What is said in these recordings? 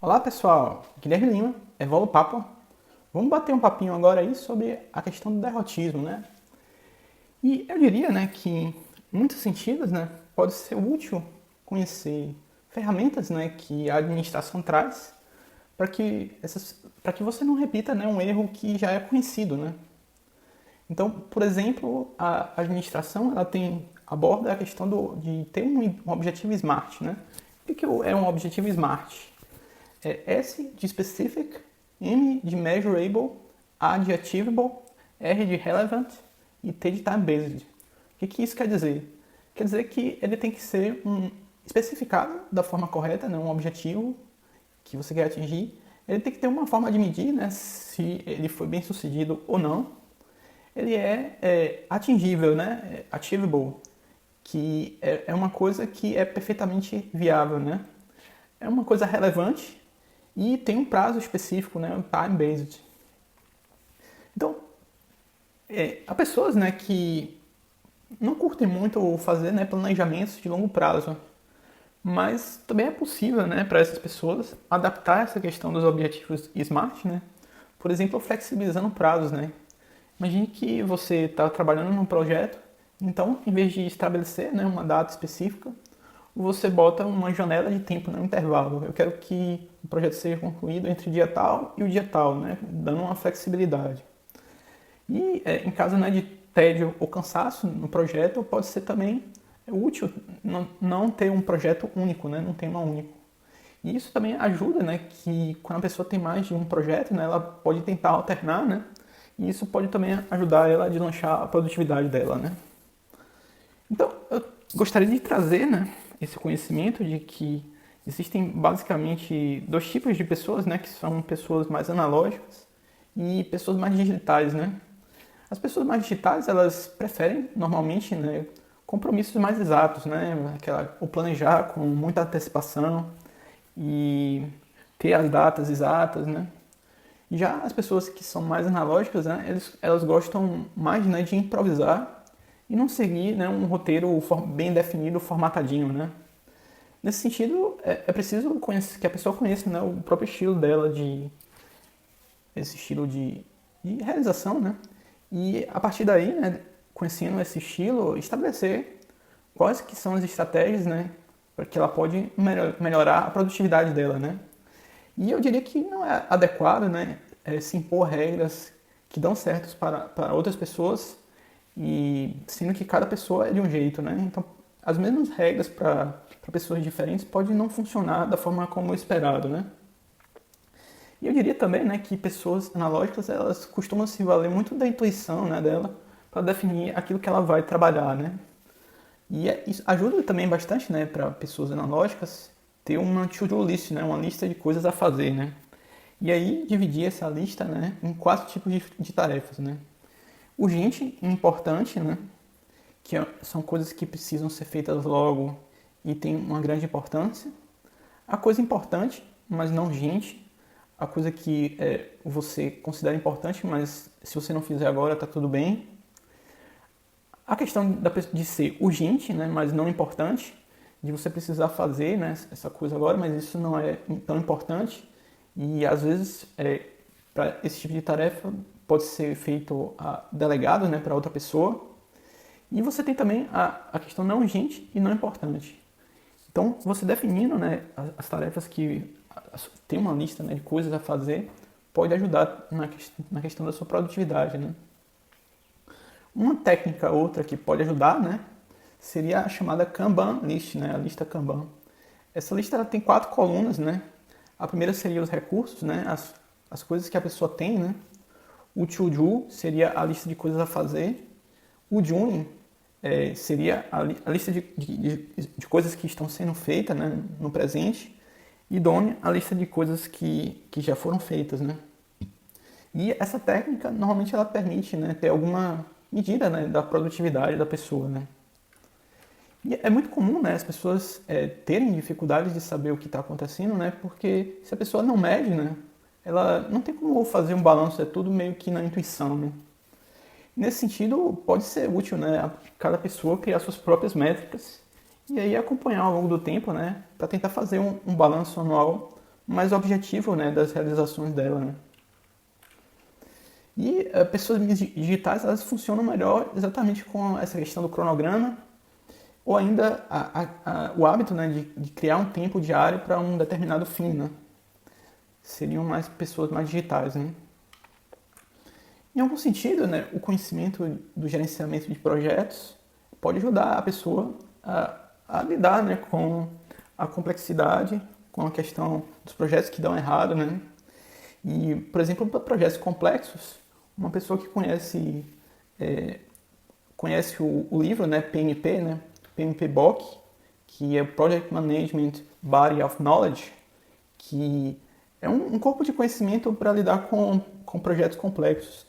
Olá pessoal, Guilherme Lima, Evolo Papo. Vamos bater um papinho agora aí sobre a questão do derrotismo, né? E eu diria, né, que em muitos sentidos, né, pode ser útil conhecer ferramentas, né, que a administração traz para que você não repita, né, um erro que já é conhecido, né? Então, por exemplo, a administração ela aborda a questão de ter um objetivo SMART, né? O que é um objetivo SMART? É S de specific, M de measurable, A de achievable, R de relevant e T de time-based. O que isso quer dizer? Quer dizer que ele tem que ser especificado da forma correta, né, um objetivo que você quer atingir. Ele tem que ter uma forma de medir, né, se ele foi bem sucedido ou não. Ele é atingível, né, achievable, que é uma coisa que é perfeitamente viável, né? É uma coisa relevante e tem um prazo específico, né, um time-based. Então, há pessoas, né, que não curtem muito fazer, né, planejamentos de longo prazo, mas também é possível, né, para essas pessoas adaptar essa questão dos objetivos SMART, né? Por exemplo, flexibilizando prazos, né? Imagine que você está trabalhando num projeto, então, em vez de estabelecer, né, uma data específica, você bota uma janela de tempo, né, um intervalo. Eu quero que o projeto seja concluído entre o dia tal e o dia tal, né, dando uma flexibilidade. E em caso, né, de tédio ou cansaço no projeto, pode ser também útil não ter um projeto único, né, um tema único. E isso também ajuda, né, que quando a pessoa tem mais de um projeto, né, ela pode tentar alternar, né, e isso pode também ajudar ela a deslanchar a produtividade dela, né. Então, eu gostaria de trazer, né, esse conhecimento de que existem basicamente dois tipos de pessoas, né, que são pessoas mais analógicas e pessoas mais digitais, né. As pessoas mais digitais, elas preferem normalmente, né, compromissos mais exatos, né, o planejar com muita antecipação e ter as datas exatas, né. Já as pessoas que são mais analógicas, né, elas gostam mais, né, de improvisar e não seguir, né, um roteiro bem definido, formatadinho, né. Nesse sentido, é preciso que a pessoa conheça, né, o próprio estilo dela, esse estilo de realização, né, e a partir daí, né, conhecendo esse estilo, estabelecer quais que são as estratégias, né, para que ela pode melhorar a produtividade dela, né. E eu diria que não é adequado, né, se impor regras que dão certos para outras pessoas, e sendo que cada pessoa é de um jeito, né? Então, as mesmas regras para pessoas diferentes podem não funcionar da forma como esperado, né? E eu diria também, né, que pessoas analógicas, elas costumam se valer muito da intuição, né, dela para definir aquilo que ela vai trabalhar, né? E isso ajuda também bastante, né, para pessoas analógicas ter uma to-do list, né, uma lista de coisas a fazer, né? E aí dividir essa lista, né, em 4 tipos de tarefas, né? Urgente e importante, né, que são coisas que precisam ser feitas logo e tem uma grande importância. A coisa importante, mas não urgente. A coisa que você considera importante, mas se você não fizer agora, tá tudo bem. A questão de ser urgente, né, mas não importante, de você precisar fazer, né, essa coisa agora, mas isso não é tão importante. E às vezes, para esse tipo de tarefa, pode ser feito delegado, né, para outra pessoa. E você tem também a questão não urgente e não importante. Então, você definindo, né, as tarefas que tem uma lista, né, de coisas a fazer, pode ajudar na questão da sua produtividade, né? Uma técnica outra que pode ajudar, né, seria a chamada Kanban list, né, a lista Kanban. Essa lista ela tem 4 colunas, né? A primeira seria os recursos, né, as coisas que a pessoa tem, né? O to-do seria a lista de coisas a fazer. O doing seria a lista de coisas que estão sendo feitas, né, no presente. E done, a lista de coisas que já foram feitas, né? E essa técnica, normalmente, ela permite, né, ter alguma medida, né, da produtividade da pessoa, né? E é muito comum, né, as pessoas terem dificuldades de saber o que está acontecendo, né? Porque se a pessoa não mede, né, ela não tem como fazer um balanço, é tudo meio que na intuição, né? Nesse sentido, pode ser útil, né, cada pessoa criar suas próprias métricas e aí acompanhar ao longo do tempo, né, para tentar fazer um balanço anual mais objetivo, né, das realizações dela, né? E pessoas digitais, elas funcionam melhor exatamente com essa questão do cronograma, ou ainda o hábito, né, de criar um tempo diário para um determinado fim, né? Seriam mais pessoas mais digitais, né? Em algum sentido, né, o conhecimento do gerenciamento de projetos pode ajudar a pessoa a lidar, né, com a complexidade, com a questão dos projetos que dão errado, né? E, por exemplo, para projetos complexos, uma pessoa que conhece o livro, né, PMP, né, PMPBOK, que é o Project Management Body of Knowledge, que é um corpo de conhecimento para lidar com projetos complexos.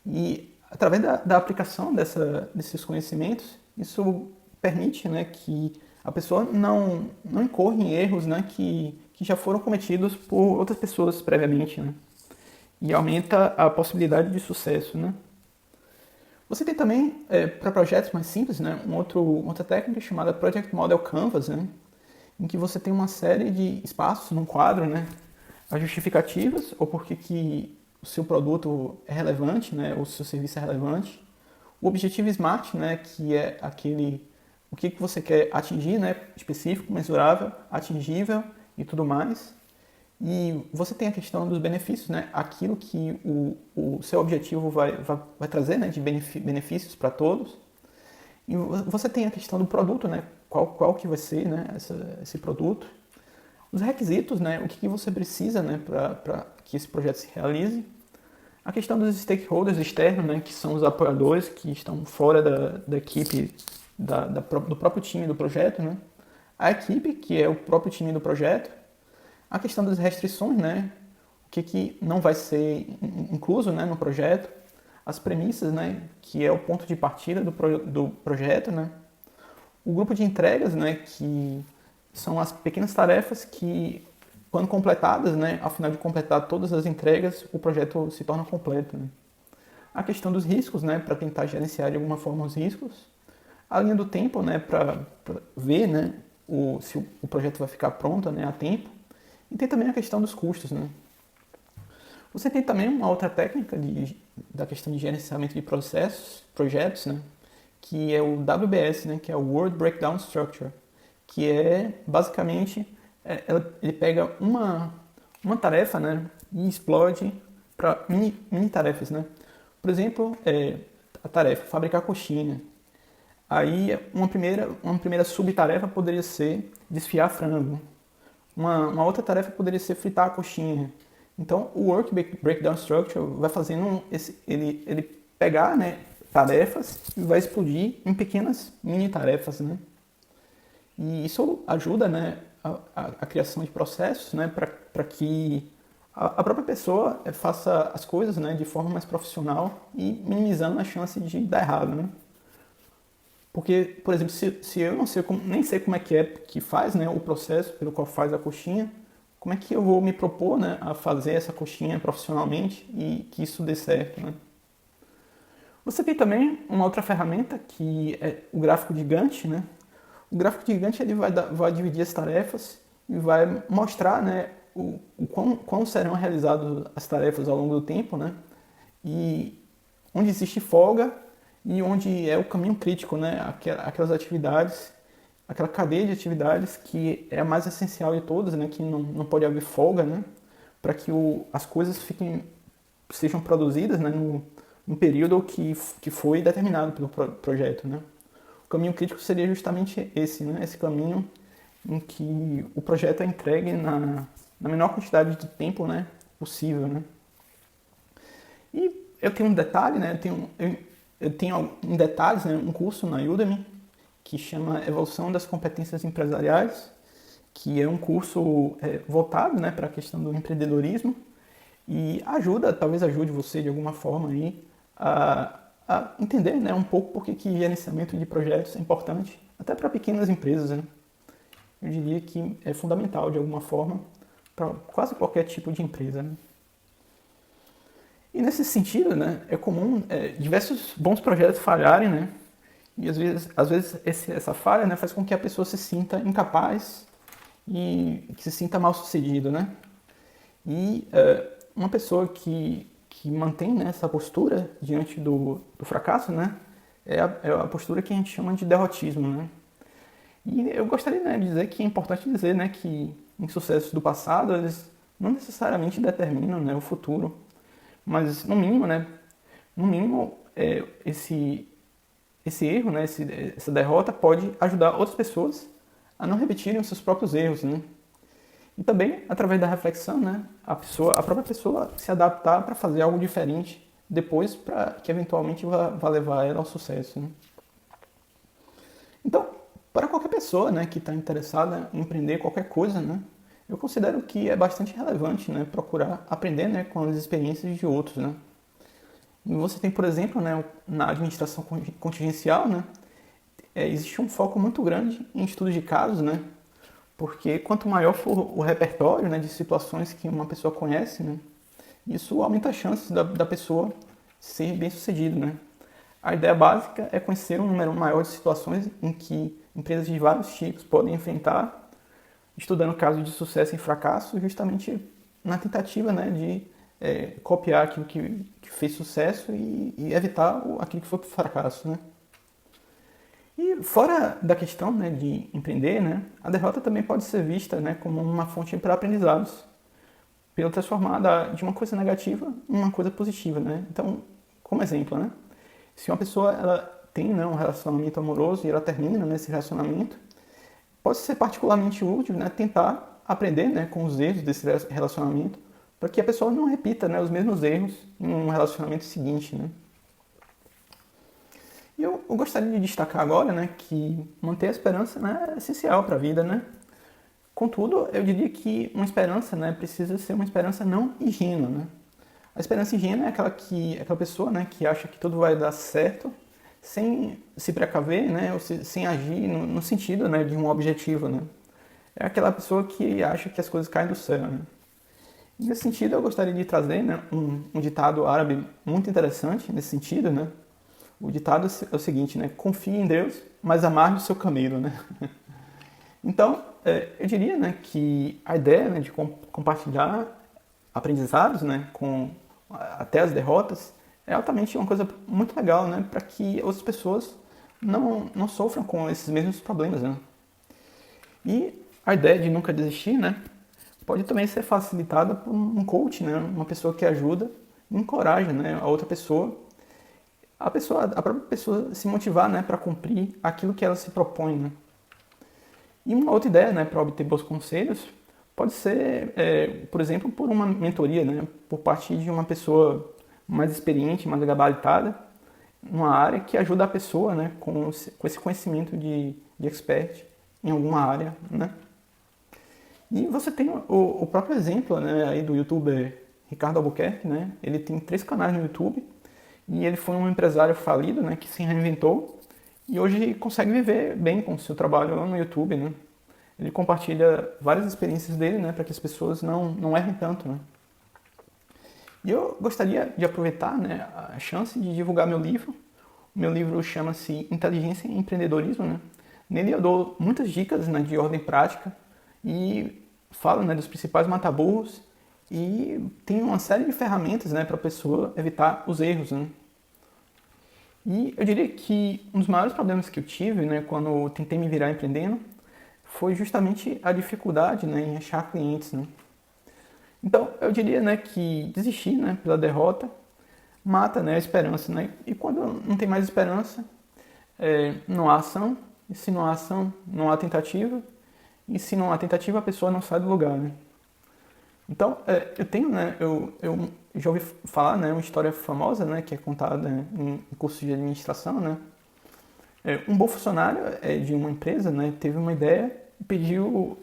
E através da aplicação desses conhecimentos, isso permite, né, que a pessoa não incorra em erros, né, que já foram cometidos por outras pessoas previamente, né? E aumenta a possibilidade de sucesso, né? Você tem também, para projetos mais simples, né, outra técnica chamada Project Model Canvas, né, em que você tem uma série de espaços num quadro, né, as justificativas, ou porque que o seu produto é relevante, né, ou o seu serviço é relevante, o objetivo SMART, né, que é o que você quer atingir, né, específico, mensurável, atingível e tudo mais. E você tem a questão dos benefícios, né? Aquilo que o seu objetivo vai trazer, né? De benefícios para todos. E você tem a questão do produto, né? Qual que vai ser, né? Esse produto. Os requisitos, né? O que você precisa, né? Para que esse projeto se realize. A questão dos stakeholders externos, né? Que são os apoiadores que estão fora da equipe, do próprio time do projeto, né? A equipe, que é o próprio time do projeto. A questão das restrições, né? O que não vai ser incluso, né, no projeto. As premissas, né? Que é o ponto de partida do projeto, né? O grupo de entregas, né? Que são as pequenas tarefas que, quando completadas, né? Ao final de completar todas as entregas, o projeto se torna completo, né? A questão dos riscos, né? Para tentar gerenciar de alguma forma os riscos. A linha do tempo, né? Para ver, né? Se o projeto vai ficar pronto, né? A tempo. E tem também a questão dos custos, né? Você tem também uma outra técnica da questão de gerenciamento de projetos, né? Que é o WBS, né? Que é o World Breakdown Structure, que é basicamente ele pega uma tarefa, né? E explode para mini tarefas, né? Por exemplo, a tarefa fabricar coxinha. Aí uma primeira subtarefa poderia ser desfiar frango. Uma outra tarefa poderia ser fritar a coxinha. Então, o Work Breakdown Structure vai fazendo ele pegar, né, tarefas e vai explodir em pequenas mini tarefas, né? E isso ajuda, né, a criação de processos, né, para que a própria pessoa faça as coisas, né, de forma mais profissional e minimizando a chance de dar errado, né? Porque, por exemplo, se eu não sei nem sei como é que faz, né, o processo pelo qual faz a coxinha, como é que eu vou me propor, né, a fazer essa coxinha profissionalmente e que isso dê certo, né? Você tem também uma outra ferramenta que é o gráfico de Gantt, né? O gráfico de Gantt ele vai dividir as tarefas e vai mostrar, né, o quão serão realizadas as tarefas ao longo do tempo, né? E onde existe folga e onde é o caminho crítico, né? Aquelas atividades, aquela cadeia de atividades que é a mais essencial de todas, né? Que não pode haver folga, né? Para que as coisas sejam produzidas, né? No período que foi determinado pelo projeto, né? O caminho crítico seria justamente esse, né? Esse caminho em que o projeto é entregue na menor quantidade de tempo, né, possível, né? E eu tenho um detalhe, né? Eu tenho em detalhes, né, um curso na Udemy que chama Evolução das Competências Empresariais, que é um curso voltado, né, para a questão do empreendedorismo e talvez ajude você de alguma forma aí a entender, né, um pouco por que gerenciamento de projetos é importante, até para pequenas empresas, né? Eu diria que é fundamental de alguma forma para quase qualquer tipo de empresa, né? E nesse sentido, né, é comum diversos bons projetos falharem, né? E às vezes essa falha, né, faz com que a pessoa se sinta incapaz e que se sinta mal sucedido, né? E uma pessoa que mantém, né, essa postura diante do fracasso, né, é a postura que a gente chama de derrotismo, né? E eu gostaria, né, de dizer que é importante dizer, né, que insucessos do passado, eles não necessariamente determinam, né, o futuro, mas no mínimo, né, no mínimo esse erro, né, essa derrota pode ajudar outras pessoas a não repetirem os seus próprios erros, né? E também, através da reflexão, né, a própria pessoa se adaptar para fazer algo diferente depois, para que eventualmente vá levar ela ao sucesso, né? Então, para qualquer pessoa, né, que está interessada em empreender qualquer coisa, né, eu considero que é bastante relevante, né, procurar aprender, né, com as experiências de outros, né. E você tem, por exemplo, né, na administração contingencial, né, existe um foco muito grande em estudos de casos, né, porque quanto maior for o repertório, né, de situações que uma pessoa conhece, né, isso aumenta as chances da pessoa ser bem-sucedido, né. A ideia básica é conhecer um número maior de situações em que empresas de vários tipos podem enfrentar, estudando casos de sucesso e fracasso, justamente na tentativa, né, de copiar aquilo que fez sucesso e evitar aquilo que foi fracasso, né. E fora da questão, né, de empreender, né, a derrota também pode ser vista, né, como uma fonte para aprendizados, pelo transformar de uma coisa negativa em uma coisa positiva, né. Então, como exemplo, né, se uma pessoa ela tem, né, um relacionamento amoroso e ela termina nesse relacionamento, pode ser particularmente útil, né, tentar aprender, né, com os erros desse relacionamento, para que a pessoa não repita, né, os mesmos erros em um relacionamento seguinte, né. E eu gostaria de destacar agora, né, que manter a esperança, né, é essencial para a vida, né. Contudo, eu diria que uma esperança, né, precisa ser uma esperança não ingênua, né. A esperança ingênua é aquela pessoa, né, que acha que tudo vai dar certo sem se precaver, né, ou sem agir no sentido, né, de um objetivo, né. É aquela pessoa que acha que as coisas caem do céu, né. Nesse sentido, eu gostaria de trazer, né, um ditado árabe muito interessante nesse sentido, né. O ditado é o seguinte, né, confie em Deus, mas amarre o seu camelo, né. Então, eu diria, né, que a ideia, né, de compartilhar aprendizados, né, até as derrotas, é altamente uma coisa muito legal, né, para que outras pessoas não sofram com esses mesmos problemas, né. E a ideia de nunca desistir, né, pode também ser facilitada por um coach, né, uma pessoa que ajuda e encoraja, né, a outra pessoa, a própria pessoa se motivar, né, para cumprir aquilo que ela se propõe, né. E uma outra ideia, né, para obter bons conselhos pode ser, por exemplo, por uma mentoria, né, por parte de uma pessoa mais experiente, mais gabaritada, numa área que ajuda a pessoa, né, com esse conhecimento de expert em alguma área, né. E você tem o próprio exemplo, né, aí do youtuber Ricardo Albuquerque, né, ele tem 3 canais no YouTube e ele foi um empresário falido, né, que se reinventou e hoje consegue viver bem com o seu trabalho lá no YouTube, né. Ele compartilha várias experiências dele, né, para que as pessoas não errem tanto, né. E eu gostaria de aproveitar, né, a chance de divulgar meu livro. O meu livro chama-se Inteligência e Empreendedorismo, né. Nele eu dou muitas dicas, né, de ordem prática e falo, né, dos principais mata-burros e tem uma série de ferramentas, né, para a pessoa evitar os erros, né. E eu diria que um dos maiores problemas que eu tive, né, quando eu tentei me virar empreendendo foi justamente a dificuldade, né, em achar clientes, né. Então, eu diria, né, que desistir, né, pela derrota mata, né, a esperança, né. E quando não tem mais esperança, não há ação. E se não há ação, não há tentativa. E se não há tentativa, a pessoa não sai do lugar, né. Então, eu tenho, né, eu já ouvi falar, né, uma história famosa, né, que é contada em curso de administração, né. Um bom funcionário de uma empresa, né, teve uma ideia e pediu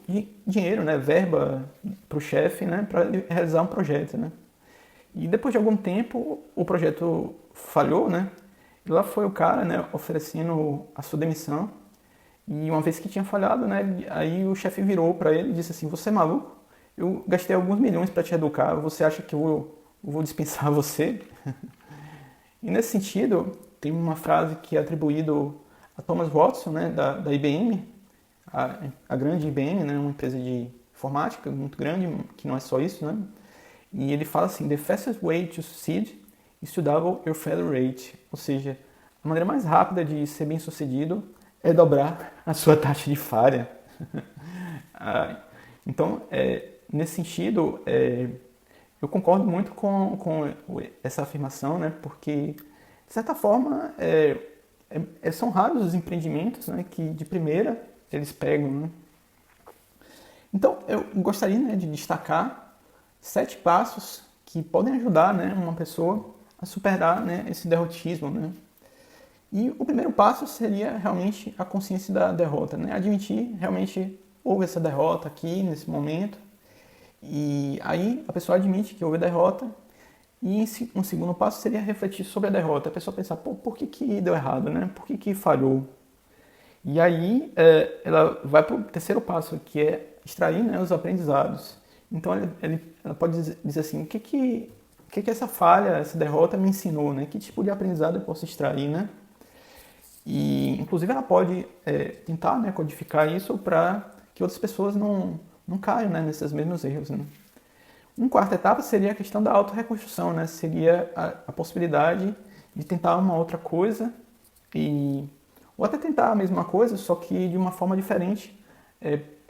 dinheiro, né, verba para o chefe, né, para ele realizar um projeto, né. E depois de algum tempo o projeto falhou, né, e lá foi o cara, né, oferecendo a sua demissão. E uma vez que tinha falhado, né, aí o chefe virou para ele e disse assim: "Você é maluco? Eu gastei alguns milhões para te educar. Você acha que eu vou dispensar você?" E nesse sentido, tem uma frase que é atribuída a Thomas Watson, né, da IBM, a grande IBM, né, uma empresa de informática muito grande, que não é só isso, né. E ele fala assim: The fastest way to succeed is to double your failure rate. Ou seja, a maneira mais rápida de ser bem sucedido é dobrar a sua taxa de falha. Então, nesse sentido, eu concordo muito com essa afirmação, né? Porque, de certa forma, são raros os empreendimentos, né, que de primeira eles pegam, né? Então, eu gostaria, né, de destacar 7 passos que podem ajudar, né, uma pessoa a superar, né, esse derrotismo, né? E o primeiro passo seria realmente a consciência da derrota, né? Admitir realmente houve essa derrota aqui, nesse momento, e aí a pessoa admite que houve a derrota, e um segundo passo seria refletir sobre a derrota. A pessoa pensar, por que deu errado, né? Por que falhou? E aí ela vai para o terceiro passo, que é extrair, né, os aprendizados. Então ela pode dizer assim, o que essa falha, essa derrota me ensinou, né? Que tipo de aprendizado eu posso extrair, né? E inclusive ela pode tentar, né, codificar isso para que outras pessoas não caiam, né, nesses mesmos erros, né? Uma quarta etapa seria a questão da autorreconstrução, né? Seria a possibilidade de tentar uma outra coisa ou até tentar a mesma coisa, só que de uma forma diferente,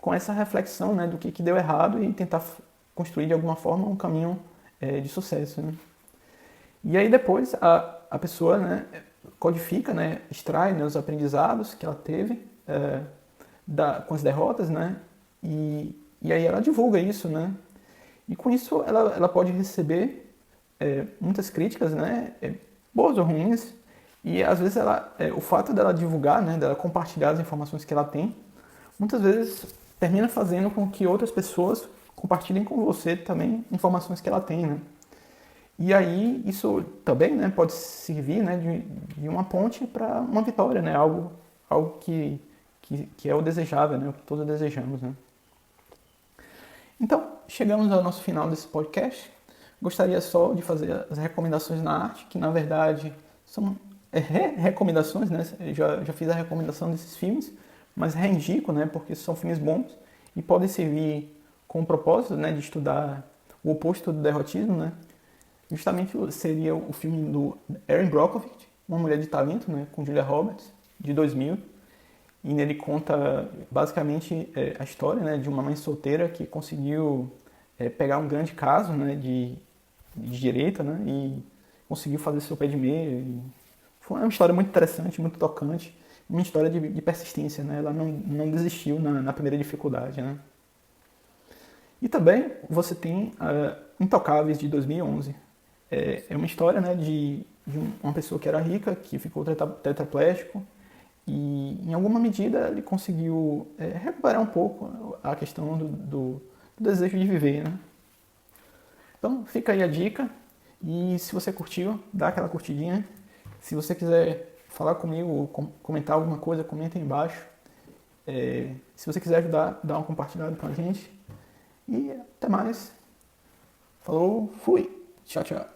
com essa reflexão, né, do que deu errado e tentar construir de alguma forma um caminho de sucesso, né? E aí depois a pessoa, né, codifica, né, extrai, né, os aprendizados que ela teve com as derrotas, né, e aí ela divulga isso, né, e com isso ela pode receber muitas críticas, né, boas ou ruins, e às vezes o fato dela divulgar, né, dela compartilhar as informações que ela tem, muitas vezes termina fazendo com que outras pessoas compartilhem com você também informações que ela tem, né. E aí isso também, né, pode servir, né, de uma ponte para uma vitória, né, algo que é o desejável, né, o que todos desejamos, né. Então, chegamos ao nosso final desse podcast. Gostaria só de fazer as recomendações na arte, que na verdade são recomendações, né, já fiz a recomendação desses filmes, mas reindico, né, porque são filmes bons e podem servir com o propósito, né, de estudar o oposto do derrotismo, né. Justamente seria o filme do Erin Brockovich, Uma Mulher de Talento, né, com Julia Roberts, de 2000. E nele conta basicamente a história, né, de uma mãe solteira que conseguiu pegar um grande caso, né, de direito, né, e conseguiu fazer seu pé de meia. Foi uma história muito interessante, muito tocante, uma história de persistência, né, ela não desistiu na primeira dificuldade, né. E também você tem Intocáveis, de 2011. É uma história, né, de uma pessoa que era rica, que ficou tetraplégico, e em alguma medida ele conseguiu recuperar um pouco a questão do desejo de viver, né? Então fica aí a dica, e se você curtiu, dá aquela curtidinha. Se você quiser falar comigo, comentar alguma coisa, comenta aí embaixo. Se você quiser ajudar, dá uma compartilhada com a gente. E até mais. Falou, fui. Tchau, tchau.